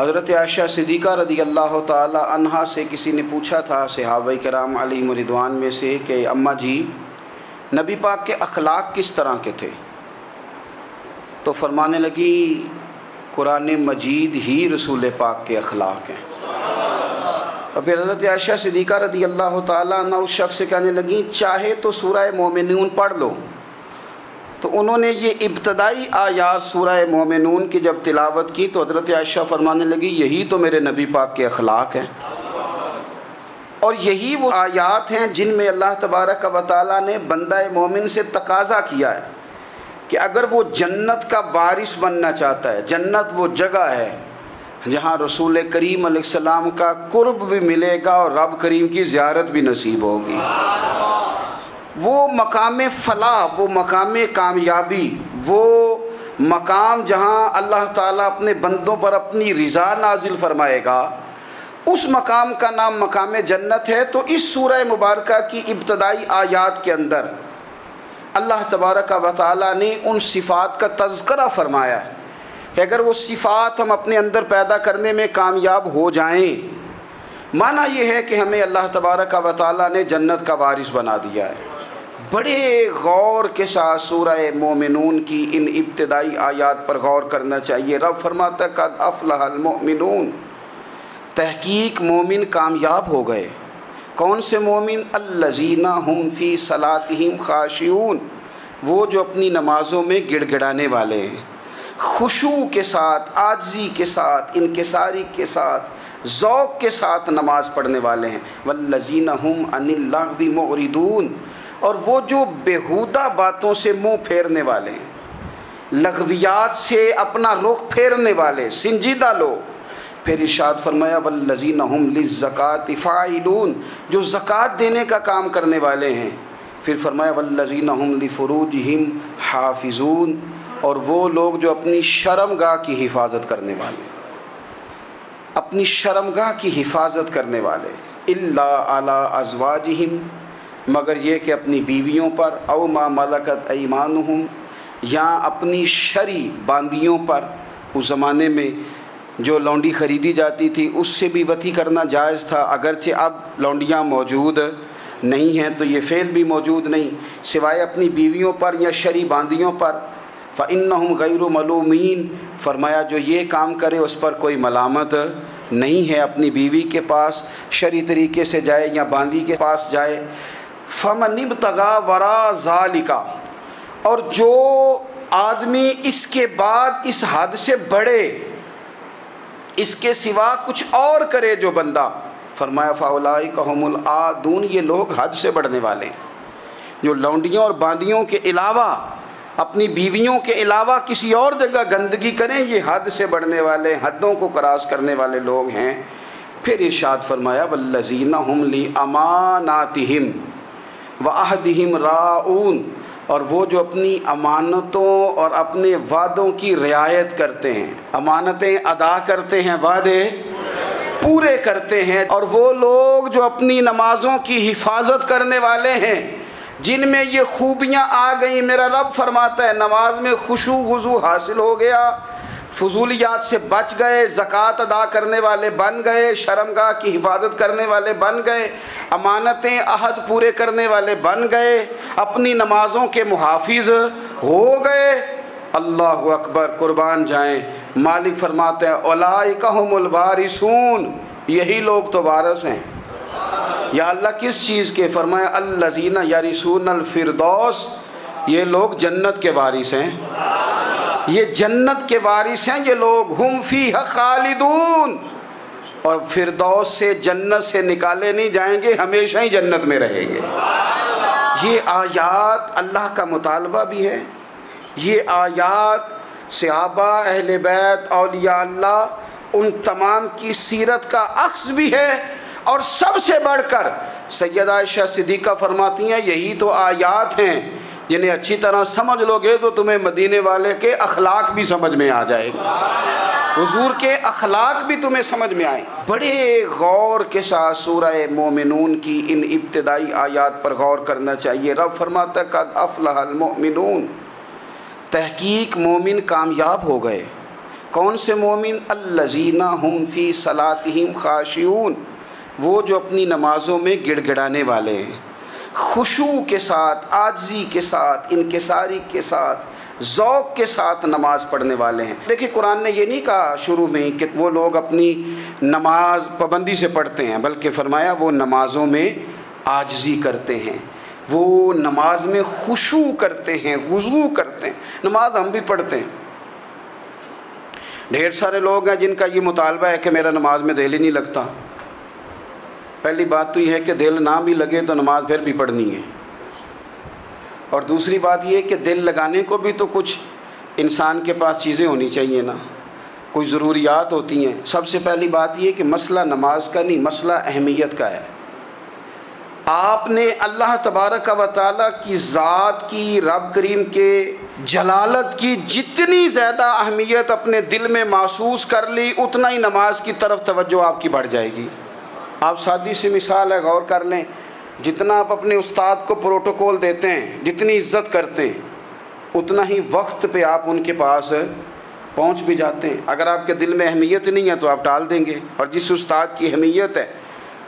حضرت عائشہ صدیقہ رضی اللہ تعالی عنہا سے کسی نے پوچھا تھا صحابہ کرام علیہم رضوان میں سے کہ اماں جی نبی پاک کے اخلاق کس طرح کے تھے؟ تو فرمانے لگی قرآن مجید ہی رسول پاک کے اخلاق ہیں۔ اور پھر حضرت عائشہ صدیقہ رضی اللہ تعالیٰ عنہ اس شخص سے کہنے لگیں چاہے تو سورہ مومنون پڑھ لو۔ تو انہوں نے یہ ابتدائی آیات سورہ مومنون کی جب تلاوت کی تو حضرت عائشہ فرمانے لگی یہی تو میرے نبی پاک کے اخلاق ہیں، اور یہی وہ آیات ہیں جن میں اللہ تبارک و تعالیٰ نے بندہ مومن سے تقاضا کیا ہے کہ اگر وہ جنت کا وارث بننا چاہتا ہے، جنت وہ جگہ ہے جہاں رسول کریم علیہ السلام کا قرب بھی ملے گا اور رب کریم کی زیارت بھی نصیب ہوگی، وہ مقام فلاح، وہ مقام کامیابی، وہ مقام جہاں اللہ تعالیٰ اپنے بندوں پر اپنی رضا نازل فرمائے گا، اس مقام کا نام مقام جنت ہے۔ تو اس سورہ مبارکہ کی ابتدائی آیات کے اندر اللہ تبارک و تعالیٰ نے ان صفات کا تذکرہ فرمایا ہے کہ اگر وہ صفات ہم اپنے اندر پیدا کرنے میں کامیاب ہو جائیں، معنی یہ ہے کہ ہمیں اللہ تبارک و تعالیٰ نے جنت کا وارث بنا دیا ہے۔ بڑے غور کے ساتھ سورہ مومنون کی ان ابتدائی آیات پر غور کرنا چاہیے۔ رب فرماتا ہے قد افلح المؤمنون، تحقیق مومن کامیاب ہو گئے۔ کون سے مومن؟ الذین هم فی صلاتہم خاشعون، وہ جو اپنی نمازوں میں گڑ گڑانے والے ہیں، خشوع کے ساتھ، عاجزی کے ساتھ، انکساری کے ساتھ، ذوق کے ساتھ نماز پڑھنے والے ہیں۔ والذین هم عن اللغو معرضون، اور وہ جو بیہودہ باتوں سے منہ پھیرنے والے ہیں، لغویات سے اپنا رخ پھیرنے والے سنجیدہ لوگ۔ پھر ارشاد فرمایا والذین هم للزکاۃ فاعلون، جو زکوٰۃ دینے کا کام کرنے والے ہیں۔ پھر فرمایا والذین هم لفروجہم حافظون، اور وہ لوگ جو اپنی شرمگاہ کی حفاظت کرنے والے، اپنی شرمگاہ کی حفاظت کرنے والے۔ الا علی ازواجہم، مگر یہ کہ اپنی بیویوں پر، او ما ملکت ایمانہم، یا اپنی شرعی باندیوں پر۔ اس زمانے میں جو لونڈی خریدی جاتی تھی اس سے بھی وطی کرنا جائز تھا، اگرچہ اب لونڈیاں موجود نہیں ہیں تو یہ فعل بھی موجود نہیں، سوائے اپنی بیویوں پر یا شرعی باندیوں پر۔ فإنہم غیر ملومین، فرمایا جو یہ کام کرے اس پر کوئی ملامت نہیں ہے، اپنی بیوی کے پاس شرعی طریقے سے جائے یا باندی کے پاس جائے۔ فمن ابتغى وراء ذلك، اور جو آدمی اس کے بعد اس حد سے بڑھے، اس کے سوا کچھ اور کرے جو بندہ، فرمایا فاولئک هم العادون، یہ لوگ حد سے بڑھنے والے ہیں، جو لونڈیوں اور باندیوں کے علاوہ، اپنی بیویوں کے علاوہ کسی اور جگہ گندگی کریں، یہ حد سے بڑھنے والے، حدوں کو کراس کرنے والے لوگ ہیں۔ پھر ارشاد فرمایا والذین هم لاماناتہم وعہدہم راعون، اور وہ جو اپنی امانتوں اور اپنے وعدوں کی رعایت کرتے ہیں، امانتیں ادا کرتے ہیں، وعدے پورے کرتے ہیں۔ اور وہ لوگ جو اپنی نمازوں کی حفاظت کرنے والے ہیں، جن میں یہ خوبیاں آ گئیں، میرا رب فرماتا ہے نماز میں خشوع خضوع حاصل ہو گیا، فضولیات سے بچ گئے، زکوٰۃ ادا کرنے والے بن گئے، شرمگاہ کی حفاظت کرنے والے بن گئے، امانتیں عہد پورے کرنے والے بن گئے، اپنی نمازوں کے محافظ ہو گئے۔ اللہ اکبر، قربان جائیں۔ مالک فرماتے ہیں اولئک هم الوارثون، یہی لوگ تو وارث ہیں۔ یا اللہ کس چیز کے؟ فرمایا الذین یرثون الفردوس، یہ لوگ جنت کے وارث ہیں، یہ جنت کے وارث ہیں یہ لوگ۔ ہم فیہا خالدون، اور فردوس سے، جنت سے نکالے نہیں جائیں گے، ہمیشہ ہی جنت میں رہیں گے۔ یہ آیات اللہ کا مطالبہ بھی ہے، یہ آیات صحابہ، اہل بیت، اولیاء اللہ، ان تمام کی سیرت کا عکس بھی ہے۔ اور سب سے بڑھ کر سیدہ عائشہ صدیقہ فرماتی ہیں یہی تو آیات ہیں جنہیں اچھی طرح سمجھ لو گے تو تمہیں مدینے والے کے اخلاق بھی سمجھ میں آ جائے گا، حضور کے اخلاق بھی تمہیں سمجھ میں آئیں۔ بڑے غور کے ساتھ سورہ مومنون کی ان ابتدائی آیات پر غور کرنا چاہیے۔ رب فرماتا ہے قد افلح المؤمنون، تحقیق مومن کامیاب ہو گئے۔ کون سے مومن؟ الذین هم فی صلاتہم خاشعون، وہ جو اپنی نمازوں میں گڑ گڑانے والے ہیں، خشوع کے ساتھ، عاجزی کے ساتھ، انکساری کے ساتھ، ذوق کے ساتھ نماز پڑھنے والے ہیں۔ دیکھیں قرآن نے یہ نہیں کہا شروع میں کہ وہ لوگ اپنی نماز پابندی سے پڑھتے ہیں، بلکہ فرمایا وہ نمازوں میں عاجزی کرتے ہیں، وہ نماز میں خشوع کرتے ہیں، خضوع کرتے ہیں۔ نماز ہم بھی پڑھتے ہیں، ڈھیر سارے لوگ ہیں جن کا یہ مطالبہ ہے کہ میرا نماز میں دل ہی نہیں لگتا۔ پہلی بات تو یہ ہے کہ دل نہ بھی لگے تو نماز پھر بھی پڑھنی ہے، اور دوسری بات یہ ہے کہ دل لگانے کو بھی تو کچھ انسان کے پاس چیزیں ہونی چاہیے نا، کوئی ضروریات ہوتی ہیں۔ سب سے پہلی بات یہ کہ مسئلہ نماز کا نہیں، مسئلہ اہمیت کا ہے۔ آپ نے اللہ تبارک و تعالیٰ کی ذات کی، رب کریم کے جلالت کی جتنی زیادہ اہمیت اپنے دل میں محسوس کر لی، اتنا ہی نماز کی طرف توجہ آپ کی بڑھ جائے گی۔ آپ سادی سی مثال ہے، غور کر لیں، جتنا آپ اپنے استاد کو پروٹوکول دیتے ہیں، جتنی عزت کرتے ہیں، اتنا ہی وقت پہ آپ ان کے پاس پہنچ بھی جاتے ہیں۔ اگر آپ کے دل میں اہمیت نہیں ہے تو آپ ٹال دیں گے، اور جس استاد کی اہمیت ہے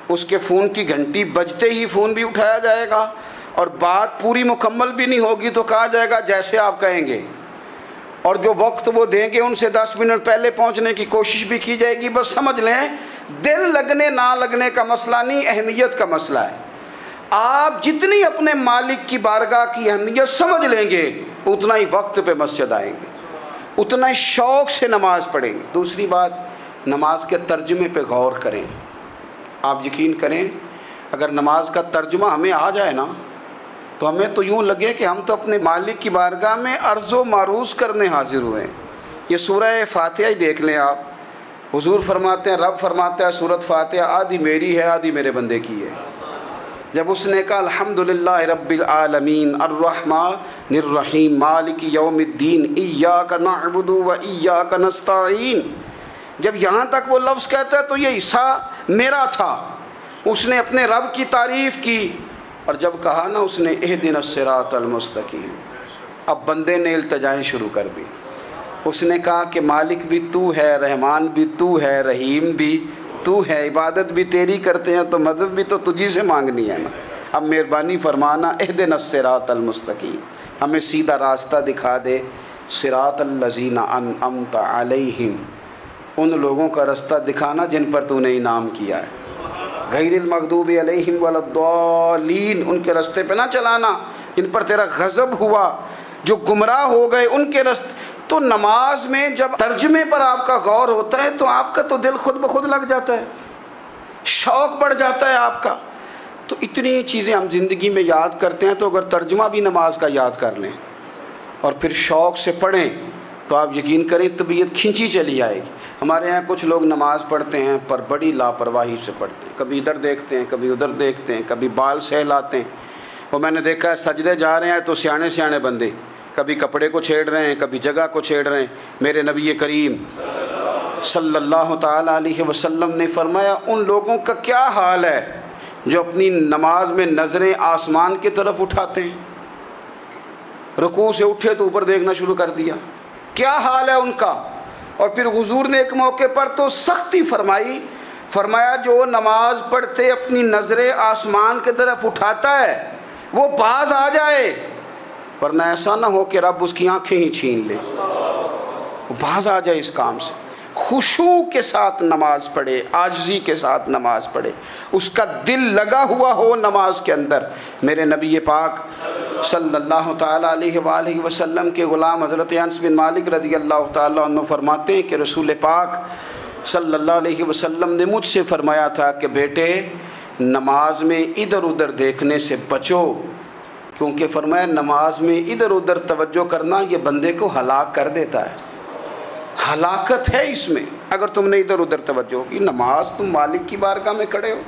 اس کے فون کی گھنٹی بجتے ہی فون بھی اٹھایا جائے گا، اور بات پوری مکمل بھی نہیں ہوگی تو کہا جائے گا جیسے آپ کہیں گے، اور جو وقت وہ دیں گے ان سے 10 منٹ پہلے پہنچنے کی کوشش بھی کی جائے گی۔ بس سمجھ لیں دل لگنے نہ لگنے کا مسئلہ نہیں، اہمیت کا مسئلہ ہے۔ آپ جتنی اپنے مالک کی بارگاہ کی اہمیت سمجھ لیں گے، اتنا ہی وقت پہ مسجد آئیں گے، اتنا ہی شوق سے نماز پڑھیں گے۔ دوسری بات، نماز کے ترجمے پہ غور کریں۔ آپ یقین کریں اگر نماز کا ترجمہ ہمیں آ جائے نا تو ہمیں تو یوں لگے کہ ہم تو اپنے مالک کی بارگاہ میں عرض و معروض کرنے حاضر ہوئے ہیں۔ یہ سورہ فاتحہ ہی دیکھ لیں آپ، حضور فرماتے ہیں، رب فرماتا ہے سورۃ فاتحہ آدھی میری ہے آدھی میرے بندے کی ہے۔ جب اس نے کہا الحمدللہ رب العالمین الرحمن الرحیم مالک یوم الدین ایاک نعبد و ایاک نستعین، جب یہاں تک وہ لفظ کہتا ہے تو یہ حصہ میرا تھا۔ اس نے اپنے رب کی تعریف کی، اور جب کہا نا اس نے اہدنا الصراط المستقیم، اب بندے نے التجائیں شروع کر دی۔ اس نے کہا کہ مالک بھی تو ہے، رحمان بھی تو ہے، رحیم بھی تو ہے، عبادت بھی تیری کرتے ہیں تو مدد بھی تو تجھی سے مانگنی ہے نا، اب مہربانی فرمانا اہدنا الصراط المستقیم، ہمیں سیدھا راستہ دکھا دے، صراط الذین انعمت علیہم، ان لوگوں کا راستہ دکھانا جن پر تو نے انعام کیا ہے، غیر المغضوب علیہم ولا الضالین، ان کے راستے پہ نہ چلانا جن پر تیرا غضب ہوا، جو گمراہ ہو گئے ان کے راستے۔ تو نماز میں جب ترجمے پر آپ کا غور ہوتا ہے تو آپ کا تو دل خود بخود لگ جاتا ہے، شوق بڑھ جاتا ہے آپ کا۔ تو اتنی چیزیں ہم زندگی میں یاد کرتے ہیں، تو اگر ترجمہ بھی نماز کا یاد کر لیں اور پھر شوق سے پڑھیں تو آپ یقین کریں طبیعت کھنچی چلی آئے گی۔ ہمارے یہاں کچھ لوگ نماز پڑھتے ہیں پر بڑی لاپرواہی سے پڑھتے ہیں، کبھی ادھر دیکھتے ہیں کبھی ادھر دیکھتے ہیں، کبھی بال سہلاتے ہیں۔ وہ میں نے دیکھا ہے سجدے جا رہے ہیں تو سیانے سیانے بندے کبھی کپڑے کو چھیڑ رہے ہیں کبھی جگہ کو چھیڑ رہے ہیں۔ میرے نبی کریم صلی اللہ تعالیٰ علیہ وسلم نے فرمایا ان لوگوں کا کیا حال ہے جو اپنی نماز میں نظریں آسمان کی طرف اٹھاتے ہیں، رکوع سے اٹھے تو اوپر دیکھنا شروع کر دیا، کیا حال ہے ان کا۔ اور پھر حضور نے ایک موقع پر تو سختی فرمائی، فرمایا جو نماز پڑھتے اپنی نظریں آسمان کی طرف اٹھاتا ہے وہ باز آ جائے، ورنہ ایسا نہ ہو کہ رب اس کی آنکھیں ہی چھین لے، وہ باز آ جائے اس کام سے۔ خشوع کے ساتھ نماز پڑھے، عاجزی کے ساتھ نماز پڑھے، اس کا دل لگا ہوا ہو نماز کے اندر۔ میرے نبی پاک صلی اللہ تعالیٰ علیہ وآلہ وسلم کے غلام حضرت انس بن مالک رضی اللہ تعالیٰ عنہ فرماتے ہیں کہ رسول پاک صلی اللہ علیہ وسلم نے مجھ سے فرمایا تھا کہ بیٹے نماز میں ادھر ادھر دیکھنے سے بچو، کیونکہ فرمایا نماز میں ادھر ادھر توجہ کرنا یہ بندے کو ہلاک کر دیتا ہے، ہلاکت ہے اس میں۔ اگر تم نے ادھر ادھر توجہ کی، نماز تم مالک کی بارگاہ میں کھڑے ہو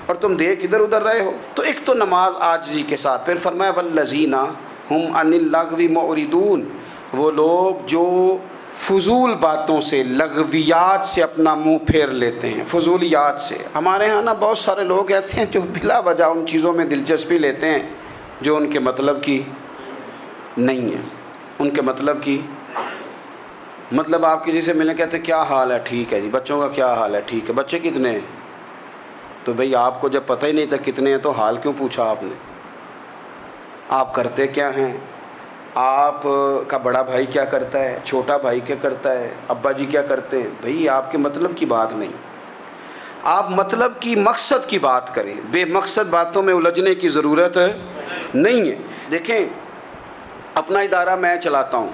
اور تم دیکھ ادھر ادھر رہے ہو، تو ایک تو نماز عاجزی کے ساتھ۔ پھر فرمایا والذین ہم عن اللغو معرضون، وہ لوگ جو فضول باتوں سے، لغویات سے اپنا منہ پھیر لیتے ہیں، فضولیات سے۔ ہمارے ہاں نا بہت سارے لوگ ایسے ہیں جو بلا وجہ ان چیزوں میں دلچسپی لیتے ہیں جو ان کے مطلب کی نہیں ہے، ان کے مطلب کی مطلب آپ کسی سے ملنے کہتے کیا حال ہے؟ ٹھیک ہے جی. بچوں کا کیا حال ہے؟ ٹھیک ہے. بچے کتنے ہیں؟ تو بھئی آپ کو جب پتہ ہی نہیں تھا کتنے ہیں تو حال کیوں پوچھا آپ نے؟ آپ کرتے کیا ہیں؟ آپ کا بڑا بھائی کیا کرتا ہے؟ چھوٹا بھائی کیا کرتا ہے؟ ابا جی کیا کرتے ہیں؟ بھئی آپ کے مطلب کی بات نہیں. آپ مطلب کی مقصد کی بات کریں. بے مقصد باتوں میں الجھنے کی ضرورت نہیں ہے. دیکھیں، اپنا ادارہ میں چلاتا ہوں،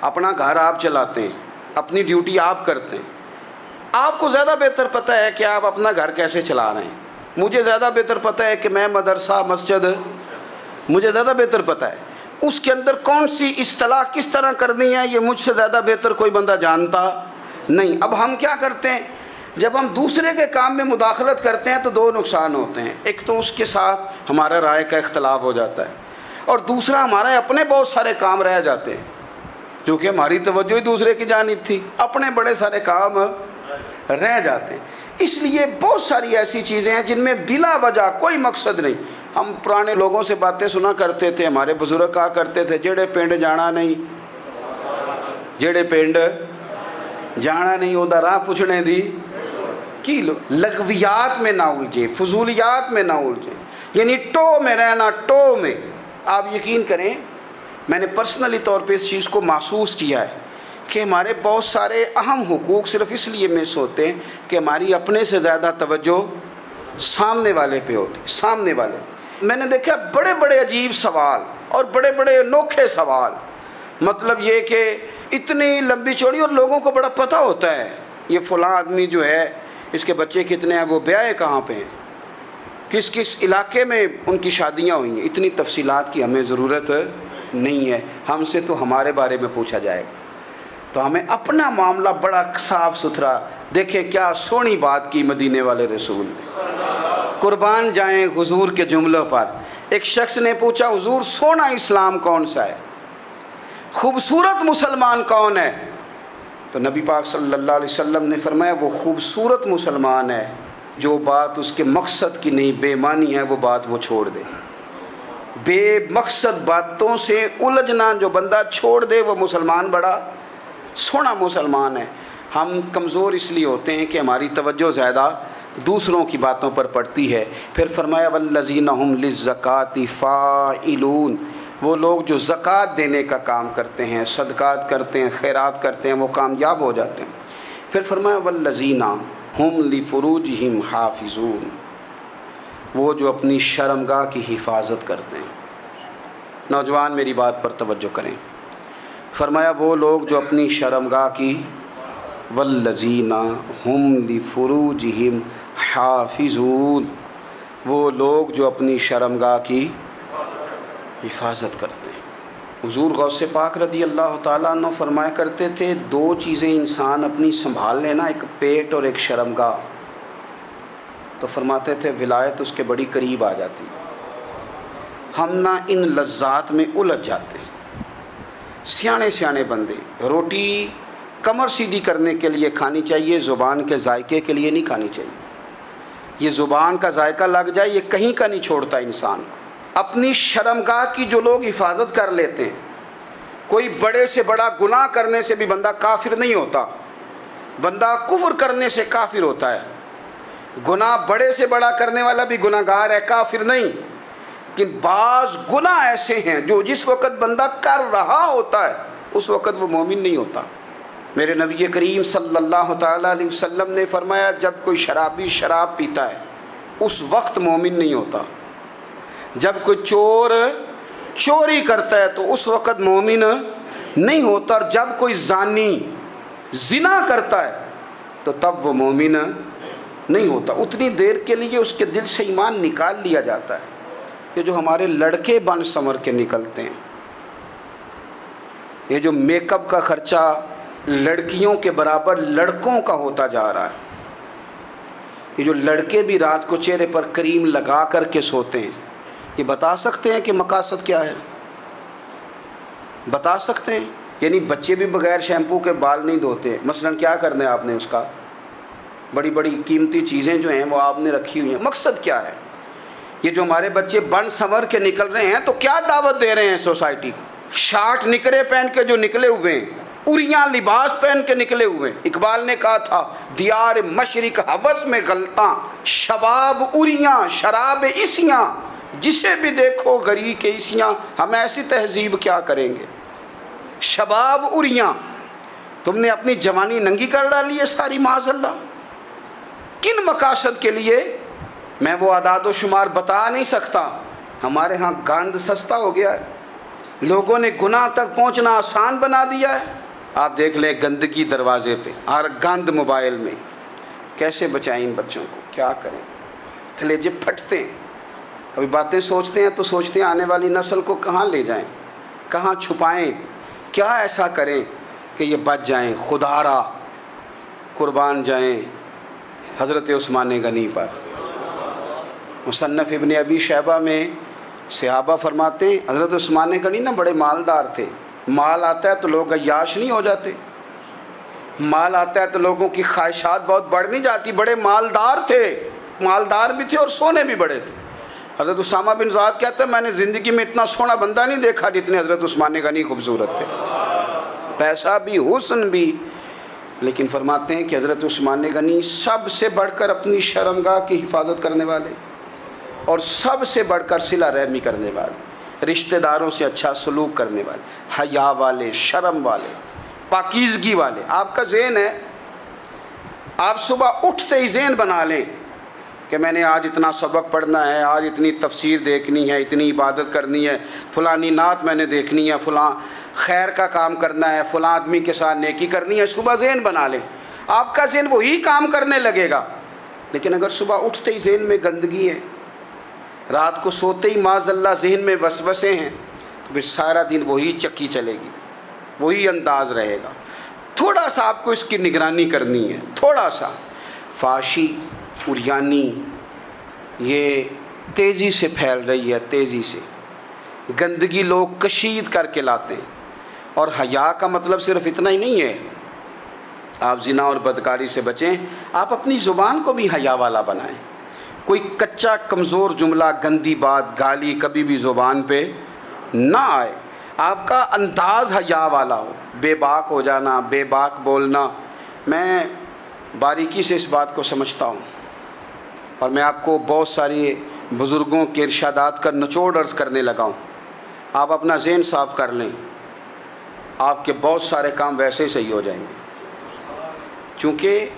اپنا گھر آپ چلاتے ہیں، اپنی ڈیوٹی آپ کرتے ہیں. آپ کو زیادہ بہتر پتہ ہے کہ آپ اپنا گھر کیسے چلا رہے ہیں. مجھے زیادہ بہتر پتہ ہے کہ میں مدرسہ مسجد، مجھے زیادہ بہتر پتہ ہے اس کے اندر کون سی اصطلاح کس طرح کرنی ہے. یہ مجھ سے زیادہ بہتر کوئی بندہ جانتا نہیں. اب ہم کیا کرتے ہیں، جب ہم دوسرے کے کام میں مداخلت کرتے ہیں تو دو نقصان ہوتے ہیں. ایک تو اس کے ساتھ ہمارا رائے کا اختلاف ہو جاتا ہے، اور دوسرا ہمارے اپنے بہت سارے کام رہ جاتے ہیں کیونکہ ہماری توجہ ہی دوسرے کی جانب تھی. اپنے بڑے سارے کام رہ جاتے ہیں. اس لیے بہت ساری ایسی چیزیں ہیں جن میں بلا وجہ کوئی مقصد نہیں. ہم پرانے لوگوں سے باتیں سنا کرتے تھے، ہمارے بزرگ کہا کرتے تھے جڑے پنڈ جانا نہیں، جڑے پنڈ جانا نہیں اودا راہ پوچھنے دی کی لو. لغویات میں نہ الجھیں، فضولیات میں نہ الجھیں، یعنی ٹو میں رہنا. ٹو میں آپ یقین کریں، میں نے پرسنلی طور پہ اس چیز کو محسوس کیا ہے کہ ہمارے بہت سارے اہم حقوق صرف اس لیے مس ہوتے ہیں کہ ہماری اپنے سے زیادہ توجہ سامنے والے پہ ہوتی. سامنے والے میں نے دیکھا بڑے بڑے عجیب سوال اور بڑے بڑے انوکھے سوال، مطلب یہ کہ اتنی لمبی چوڑی، اور لوگوں کو بڑا پتہ ہوتا ہے یہ فلاں آدمی جو ہے اس کے بچے کتنے ہیں، وہ بیاہ کہاں پہ ہیں، کس کس علاقے میں ان کی شادیاں ہوئی ہیں. اتنی تفصیلات کی ہمیں ضرورت نہیں ہے. ہم سے تو ہمارے بارے میں پوچھا جائے گا تو ہمیں اپنا معاملہ بڑا صاف ستھرا. دیکھیں کیا سونی بات کی مدینے والے رسول نے. قربان جائیں حضور کے جملوں پر. ایک شخص نے پوچھا حضور سونا اسلام کون سا ہے، خوبصورت مسلمان کون ہے؟ تو نبی پاک صلی اللہ علیہ وسلم نے فرمایا وہ خوبصورت مسلمان ہے جو بات اس کے مقصد کی نہیں، بے معنی ہے، وہ بات وہ چھوڑ دے. بے مقصد باتوں سے الجھنا جو بندہ چھوڑ دے وہ مسلمان بڑا سونا مسلمان ہے. ہم کمزور اس لیے ہوتے ہیں کہ ہماری توجہ زیادہ دوسروں کی باتوں پر پڑتی ہے. پھر فرمایا والذین ھم للزکاۃ فاعلون، وہ لوگ جو زکوٰۃ دینے کا کام کرتے ہیں، صدقات کرتے ہیں، خیرات کرتے ہیں، وہ کامیاب ہو جاتے ہیں. پھر فرمایا والذین ھم لفروجہم حافظون، وہ جو اپنی شرمگاہ کی حفاظت کرتے ہیں. نوجوان میری بات پر توجہ کریں. فرمایا وہ لوگ جو اپنی شرمگاہ کی، والذین ھم لفروجہم حافظون، وہ لوگ جو اپنی شرمگاہ کی حفاظت کرتے ہیں. حضور غوث پاک رضی اللہ تعالیٰ عنہ فرمایا کرتے تھے دو چیزیں انسان اپنی سنبھال لینا، ایک پیٹ اور ایک شرمگاہ. تو فرماتے تھے ولایت اس کے بڑی قریب آ جاتی. ہم نہ ان لذات میں الجھ جاتے ہیں. سیانے سیانے بندے روٹی کمر سیدھی کرنے کے لیے کھانی چاہیے، زبان کے ذائقے کے لیے نہیں کھانی چاہیے. یہ زبان کا ذائقہ لگ جائے یہ کہیں کا نہیں چھوڑتا انسان کو. اپنی شرمگاہ کی جو لوگ حفاظت کر لیتے ہیں، کوئی بڑے سے بڑا گناہ کرنے سے بھی بندہ کافر نہیں ہوتا. بندہ کفر کرنے سے کافر ہوتا ہے. گناہ بڑے سے بڑا کرنے والا بھی گناہ گار ہے، کافر نہیں. لیکن بعض گناہ ایسے ہیں جو جس وقت بندہ کر رہا ہوتا ہے اس وقت وہ مومن نہیں ہوتا. میرے نبی کریم صلی اللہ تعالیٰ علیہ وسلم نے فرمایا جب کوئی شرابی شراب پیتا ہے اس وقت مومن نہیں ہوتا. جب کوئی چور چوری کرتا ہے تو اس وقت مومن نہیں ہوتا. اور جب کوئی زانی زنا کرتا ہے تو تب وہ مومن نہیں ہوتا. اتنی دیر کے لیے اس کے دل سے ایمان نکال لیا جاتا ہے. یہ جو ہمارے لڑکے بن سمر کے نکلتے ہیں، یہ جو میک اپ کا خرچہ لڑکیوں کے برابر لڑکوں کا ہوتا جا رہا ہے، یہ جو لڑکے بھی رات کو چہرے پر کریم لگا کر کے سوتے ہیں، یہ بتا سکتے ہیں کہ مقاصد کیا ہے؟ بتا سکتے ہیں؟ یعنی بچے بھی بغیر شیمپو کے بال نہیں دھوتے. مثلا کیا کرنا ہے آپ نے؟ اس کا بڑی بڑی قیمتی چیزیں جو ہیں وہ آپ نے رکھی ہوئی ہیں. مقصد کیا ہے؟ یہ جو ہمارے بچے بن سنور کے نکل رہے ہیں تو کیا دعوت دے رہے ہیں سوسائٹی کو؟ شارٹ نکرے پہن کے جو نکلے ہوئے ہیں اریاں لباس پہن کے نکلے ہوئے. اقبال نے کہا تھا دیار مشرق ہوس میں غلطاں، شباب اریاں شراب اسیاں، جسے بھی دیکھو غری کے اسیاں. ہم ایسی تہذیب کیا کریں گے؟ شباب اریاں، تم نے اپنی جوانی ننگی کر ڈالی ہے ساری معاذ اللہ. کن مقاصد کے لیے؟ میں وہ اعداد و شمار بتا نہیں سکتا. ہمارے ہاں گاند سستا ہو گیا ہے، لوگوں نے گناہ تک پہنچنا آسان بنا دیا ہے. آپ دیکھ لیں گندگی دروازے پہ اور گند موبائل میں. کیسے بچائیں ان بچوں کو؟ کیا کریں؟ کلیجے پھٹتے ہیں. ابھی باتیں سوچتے ہیں تو سوچتے ہیں آنے والی نسل کو کہاں لے جائیں، کہاں چھپائیں، کیا ایسا کریں کہ یہ بچ جائیں. خدا را قربان جائیں حضرت عثمان غنی پر. مصنف ابن ابی شیبہ میں صحابہ فرماتے ہیں حضرت عثمان غنی نا بڑے مالدار تھے. مال آتا ہے تو لوگ عیاش نہیں ہو جاتے، مال آتا ہے تو لوگوں کی خواہشات بہت بڑھ نہیں جاتی. بڑے مالدار تھے، مالدار بھی تھے اور سونے بھی بڑے تھے. حضرت اسامہ بن زید کہتے ہیں میں نے زندگی میں اتنا سونا بندہ نہیں دیکھا جتنے حضرت عثمان غنی خوبصورت تھے. پیسہ بھی حسن بھی، لیکن فرماتے ہیں کہ حضرت عثمان غنی سب سے بڑھ کر اپنی شرمگاہ کی حفاظت کرنے والے اور سب سے بڑھ کر صلہ رحمی کرنے والے، رشتہ داروں سے اچھا سلوک کرنے والے، حیا والے، شرم والے، پاکیزگی والے. آپ کا ذہن ہے، آپ صبح اٹھتے ہی ذہن بنا لیں کہ میں نے آج اتنا سبق پڑھنا ہے، آج اتنی تفسیر دیکھنی ہے، اتنی عبادت کرنی ہے، فلانی نعت میں نے دیکھنی ہے، فلاں خیر کا کام کرنا ہے، فلاں آدمی کے ساتھ نیکی کرنی ہے. صبح ذہن بنا لیں، آپ کا ذہن وہی کام کرنے لگے گا. لیکن اگر صبح اٹھتے ہی ذہن میں گندگی ہے، رات کو سوتے ہی معاذ اللہ ذہن میں وسوسے ہیں، تو پھر سارا دن وہی چکی چلے گی، وہی انداز رہے گا. تھوڑا سا آپ کو اس کی نگرانی کرنی ہے. تھوڑا سا فحاشی اریانی یہ تیزی سے پھیل رہی ہے، تیزی سے گندگی لوگ کشید کر کے لاتے ہیں. اور حیا کا مطلب صرف اتنا ہی نہیں ہے آپ زنا اور بدکاری سے بچیں، آپ اپنی زبان کو بھی حیا والا بنائیں. کوئی کچا کمزور جملہ، گندی بات، گالی کبھی بھی زبان پہ نہ آئے. آپ کا انداز حیا والا ہو. بے باک ہو جانا، بے باک بولنا، میں باریکی سے اس بات کو سمجھتا ہوں اور میں آپ کو بہت ساری بزرگوں کے ارشادات کا نچوڑ عرض کرنے لگا ہوں. آپ اپنا ذہن صاف کر لیں، آپ کے بہت سارے کام ویسے ہی صحیح ہو جائیں گے. چونکہ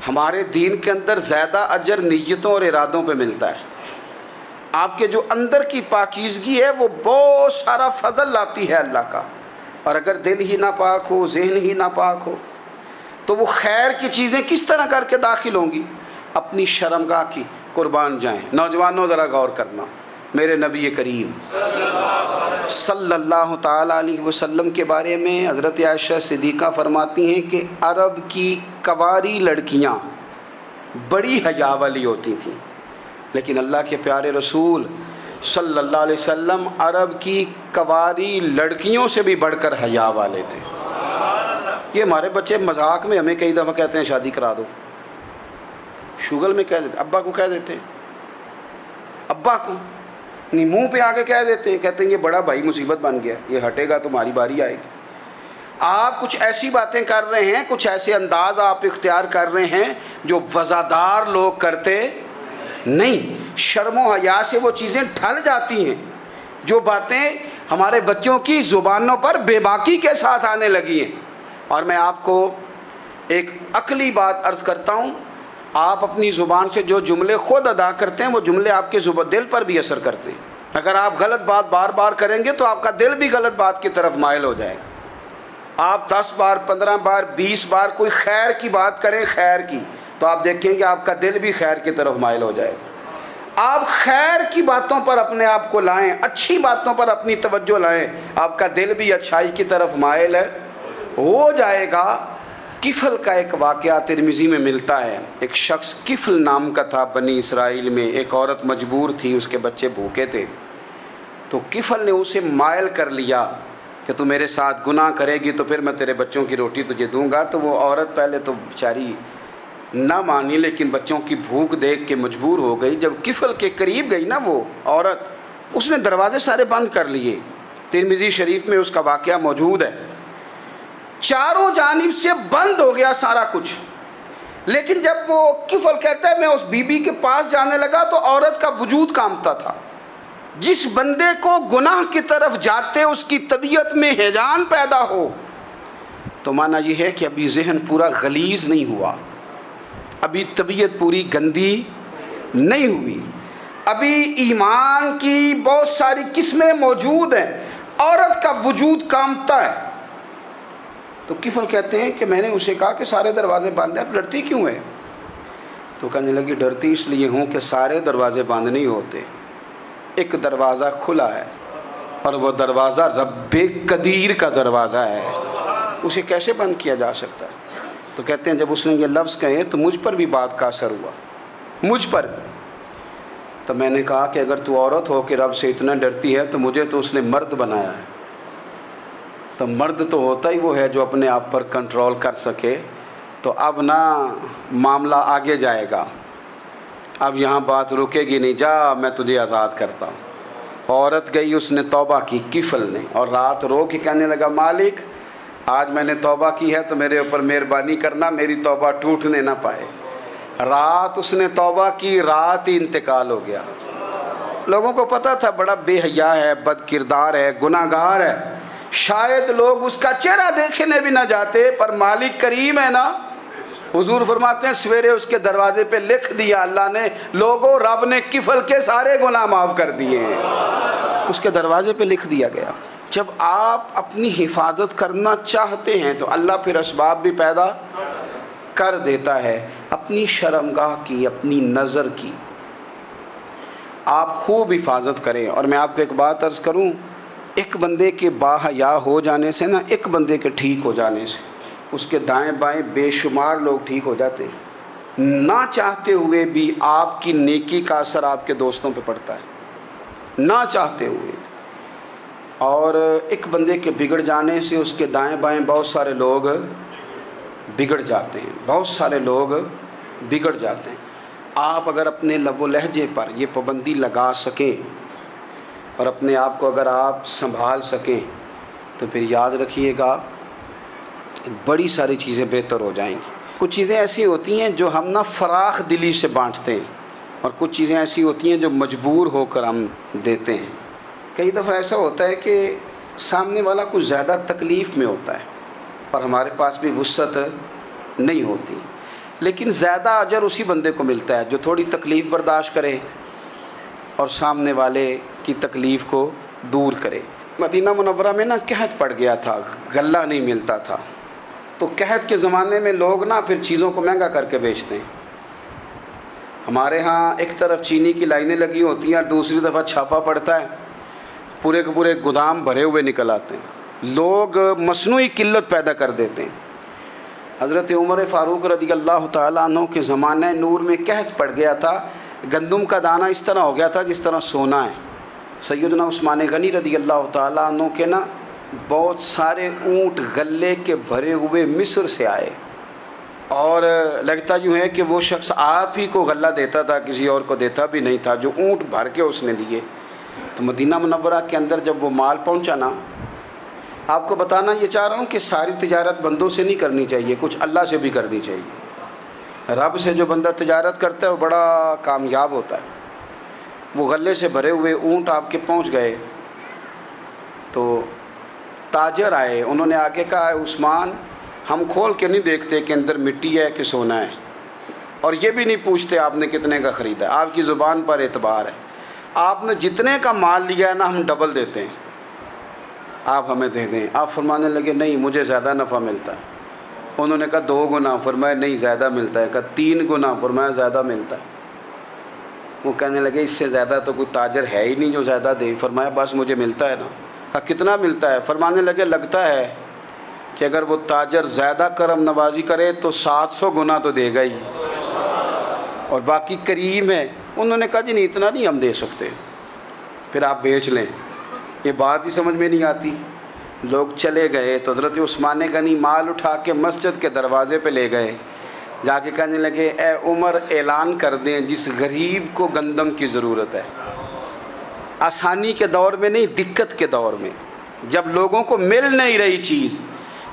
ہمارے دین کے اندر زیادہ اجر نیتوں اور ارادوں پہ ملتا ہے. آپ کے جو اندر کی پاکیزگی ہے وہ بہت سارا فضل لاتی ہے اللہ کا. اور اگر دل ہی ناپاک ہو، ذہن ہی ناپاک ہو، تو وہ خیر کی چیزیں کس طرح کر کے داخل ہوں گی؟ اپنی شرمگاہ کی قربان جائیں. نوجوانوں ذرا غور کرنا، میرے نبی کریم صلی اللہ تعالیٰ علیہ وسلم کے بارے میں حضرت عائشہ صدیقہ فرماتی ہیں کہ عرب کی کواری لڑکیاں بڑی حیا والی ہوتی تھیں، لیکن اللہ کے پیارے رسول صلی اللہ علیہ وسلم عرب کی کواری لڑکیوں سے بھی بڑھ کر حیا والے تھے. یہ ہمارے بچے مذاق میں ہمیں کئی دفعہ کہتے ہیں شادی کرا دو، شوگل میں کہہ دیتے، ابا کو کہہ دیتے ہیں، ابا کو نہیں منہ پہ آگے کہہ دیتے ہیں، کہتے ہیں یہ بڑا بھائی مصیبت بن گیا، یہ ہٹے گا تمہاری باری آئے گی. آپ کچھ ایسی باتیں کر رہے ہیں، کچھ ایسے انداز آپ اختیار کر رہے ہیں جو وزادار لوگ کرتے نہیں. شرم و حیا سے وہ چیزیں ڈھل جاتی ہیں جو باتیں ہمارے بچوں کی زبانوں پر بے باکی کے ساتھ آنے لگی ہیں. اور میں آپ کو ایک عقلی بات عرض کرتا ہوں، آپ اپنی زبان سے جو جملے خود ادا کرتے ہیں وہ جملے آپ کے دل پر بھی اثر کرتے ہیں. اگر آپ غلط بات بار بار کریں گے تو آپ کا دل بھی غلط بات کی طرف مائل ہو جائے گا. آپ 10 بار 15 بار 20 بار کوئی خیر کی بات کریں، خیر کی، تو آپ دیکھیں گے آپ کا دل بھی خیر کی طرف مائل ہو جائے گا. آپ خیر کی باتوں پر اپنے آپ کو لائیں، اچھی باتوں پر اپنی توجہ لائیں، آپ کا دل بھی اچھائی کی طرف مائل ہو جائے گا. کفل کا ایک واقعہ ترمذی میں ملتا ہے. ایک شخص کفل نام کا تھا بنی اسرائیل میں. ایک عورت مجبور تھی، اس کے بچے بھوکے تھے، تو کفل نے اسے مائل کر لیا کہ تو میرے ساتھ گناہ کرے گی تو پھر میں تیرے بچوں کی روٹی تجھے دوں گا. تو وہ عورت پہلے تو بیچاری نہ مانی، لیکن بچوں کی بھوک دیکھ کے مجبور ہو گئی. جب کفل کے قریب گئی نا وہ عورت، اس نے دروازے سارے بند کر لیے. ترمذی شریف میں اس کا واقعہ موجود ہے. چاروں جانب سے بند ہو گیا سارا کچھ. لیکن جب وہ کفل کہتا ہے میں اس بی بی کے پاس جانے لگا تو عورت کا وجود کانپتا تھا. جس بندے کو گناہ کی طرف جاتے اس کی طبیعت میں ہیجان پیدا ہو تو مانا یہ ہے کہ ابھی ذہن پورا غلیظ نہیں ہوا, ابھی طبیعت پوری گندی نہیں ہوئی, ابھی ایمان کی بہت ساری قسمیں موجود ہیں, عورت کا وجود کانپتا ہے. تو کفل کہتے ہیں کہ میں نے اسے کہا کہ سارے دروازے بند ہیں, ڈرتی کیوں ہے؟ تو کہنے لگی ڈرتی اس لیے ہوں کہ سارے دروازے بند نہیں ہوتے, ایک دروازہ کھلا ہے اور وہ دروازہ رب قدیر کا دروازہ ہے, اسے کیسے بند کیا جا سکتا ہے؟ تو کہتے ہیں جب اس نے یہ لفظ کہے تو مجھ پر بھی بات کا اثر ہوا, مجھ پر. تو میں نے کہا کہ اگر تو عورت ہو کہ رب سے اتنا ڈرتی ہے تو مجھے تو اس نے مرد بنایا ہے, تو مرد تو ہوتا ہی وہ ہے جو اپنے آپ پر کنٹرول کر سکے. تو اب نہ معاملہ آگے جائے گا, اب یہاں بات رکے گی نہیں, جا میں تجھے آزاد کرتا ہوں. عورت گئی, اس نے توبہ کی کفل نے, اور رات رو کے کہنے لگا مالک آج میں نے توبہ کی ہے تو میرے اوپر مہربانی کرنا, میری توبہ ٹوٹنے نہ پائے. رات اس نے توبہ کی, رات ہی انتقال ہو گیا. لوگوں کو پتا تھا بڑا بے حیا ہے, بد کردار ہے, گناہ گار ہے, شاید لوگ اس کا چہرہ دیکھنے بھی نہ جاتے, پر مالک کریم ہے نا. حضور فرماتے ہیں سویرے اس کے دروازے پہ لکھ دیا اللہ نے, لوگوں رب نے کفل کے سارے گناہ معاف کر دیے ہیں. اس کے دروازے پہ لکھ دیا گیا. جب آپ اپنی حفاظت کرنا چاہتے ہیں تو اللہ پھر اسباب بھی پیدا کر دیتا ہے. اپنی شرمگاہ کی, اپنی نظر کی آپ خوب حفاظت کریں. اور میں آپ کو ایک بات عرض کروں, ایک بندے کے باحیا ہو جانے سے نا, ایک بندے کے ٹھیک ہو جانے سے اس کے دائیں بائیں بے شمار لوگ ٹھیک ہو جاتے ہیں. نہ چاہتے ہوئے بھی آپ کی نیکی کا اثر آپ کے دوستوں پہ پڑتا ہے, نہ چاہتے ہوئے. اور ایک بندے کے بگڑ جانے سے اس کے دائیں بائیں بہت سارے لوگ بگڑ جاتے ہیں, بہت سارے لوگ بگڑ جاتے ہیں. آپ اگر اپنے لب و لہجے پر یہ پابندی لگا سکیں اور اپنے آپ کو اگر آپ سنبھال سکیں تو پھر یاد رکھیے گا بڑی ساری چیزیں بہتر ہو جائیں گی. کچھ چیزیں ایسی ہوتی ہیں جو ہم نہ فراخ دلی سے بانٹتے ہیں, اور کچھ چیزیں ایسی ہوتی ہیں جو مجبور ہو کر ہم دیتے ہیں. کئی دفعہ ایسا ہوتا ہے کہ سامنے والا کچھ زیادہ تکلیف میں ہوتا ہے اور ہمارے پاس بھی وسعت نہیں ہوتی, لیکن زیادہ اجر اسی بندے کو ملتا ہے جو تھوڑی تکلیف برداشت کرے اور سامنے والے کی تکلیف کو دور کرے. مدینہ منورہ میں نا قحط پڑ گیا تھا, غلہ نہیں ملتا تھا. تو قحط کے زمانے میں لوگ نا پھر چیزوں کو مہنگا کر کے بیچتے ہیں. ہمارے ہاں ایک طرف چینی کی لائنیں لگی ہوتی ہیں اور دوسری دفعہ چھاپا پڑتا ہے, پورے کے پورے گودام بھرے ہوئے نکل آتے ہیں. لوگ مصنوعی قلت پیدا کر دیتے ہیں. حضرت عمر فاروق رضی اللہ تعالیٰ عنہ کے زمانہ نور میں قحط پڑ گیا تھا. گندم کا دانہ اس طرح ہو گیا تھا جس طرح سونا ہے. سیدنا عثمان غنی رضی اللہ تعالیٰ عنہ کے نا بہت سارے اونٹ غلے کے بھرے ہوئے مصر سے آئے, اور لگتا یوں ہے کہ وہ شخص آپ ہی کو غلہ دیتا تھا, کسی اور کو دیتا بھی نہیں تھا, جو اونٹ بھر کے اس نے لیے. تو مدینہ منورہ کے اندر جب وہ مال پہنچا نا, آپ کو بتانا یہ چاہ رہا ہوں کہ ساری تجارت بندوں سے نہیں کرنی چاہیے, کچھ اللہ سے بھی کرنی چاہیے. رب سے جو بندہ تجارت کرتا ہے وہ بڑا کامیاب ہوتا ہے. وہ غلے سے بھرے ہوئے اونٹ آپ کے پہنچ گئے تو تاجر آئے, انہوں نے آگے کہا عثمان ہم کھول کے نہیں دیکھتے کہ اندر مٹی ہے کہ سونا ہے, اور یہ بھی نہیں پوچھتے آپ نے کتنے کا خریدا, آپ کی زبان پر اعتبار ہے. آپ نے جتنے کا مال لیا ہے نا ہم ڈبل دیتے ہیں, آپ ہمیں دے دیں. آپ فرمانے لگے نہیں مجھے زیادہ نفع ملتا ہے. انہوں نے کہا 2 گنا, فرمایا نہیں زیادہ ملتا ہے. کہا 3 گنا, فرمایا زیادہ ملتا ہے. وہ کہنے لگے اس سے زیادہ تو کوئی تاجر ہے ہی نہیں جو زیادہ دے. فرمایا بس مجھے ملتا ہے نا. کہا کتنا ملتا ہے؟ فرمانے لگے لگتا ہے کہ اگر وہ تاجر زیادہ کرم نوازی کرے تو 700 گنا تو دے گا ہی, اور باقی کریم ہے. انہوں نے کہا جی نہیں اتنا نہیں ہم دے سکتے, پھر آپ بیچ لیں. یہ بات ہی سمجھ میں نہیں آتی. لوگ چلے گئے تو حضرت عثمان غنی مال اٹھا کے مسجد کے دروازے پہ لے گئے. جا کے کہنے لگے اے عمر اعلان کر دیں جس غریب کو گندم کی ضرورت ہے, آسانی کے دور میں نہیں دقت کے دور میں, جب لوگوں کو مل نہیں رہی چیز,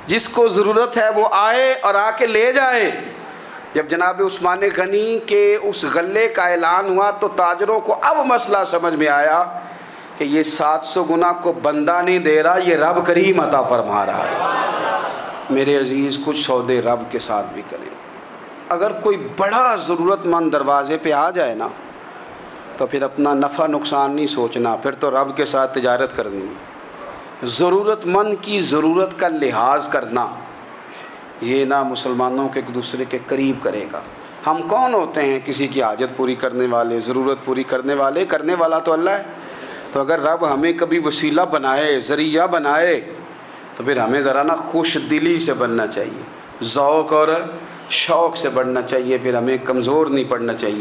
جس کو ضرورت ہے وہ آئے اور آ کے لے جائے۔ جب جناب عثمان غنی کے اس غلے کا اعلان ہوا تو تاجروں کو اب مسئلہ سمجھ میں آیا کہ یہ 700 گنا کو بندہ نہیں دے رہا، یہ رب کریم عطا فرما رہا ہے۔ میرے عزیز، کچھ سودے رب کے ساتھ بھی کریں۔ اگر کوئی بڑا ضرورت مند دروازے پہ آ جائے نا تو پھر اپنا نفع نقصان نہیں سوچنا، پھر تو رب کے ساتھ تجارت کرنی ہے۔ ضرورت مند کی ضرورت کا لحاظ کرنا یہ نہ مسلمانوں کے ایک دوسرے کے قریب کرے گا۔ ہم کون ہوتے ہیں کسی کی حاجت پوری کرنے والے، ضرورت پوری کرنے والے؟ کرنے والا تو اللہ ہے۔ تو اگر رب ہمیں کبھی وسیلہ بنائے، ذریعہ بنائے، تو پھر ہمیں ذرا نا خوش دلی سے بننا چاہیے، ذوق اور شوق سے بڑھنا چاہیے، پھر ہمیں کمزور نہیں پڑنا چاہیے۔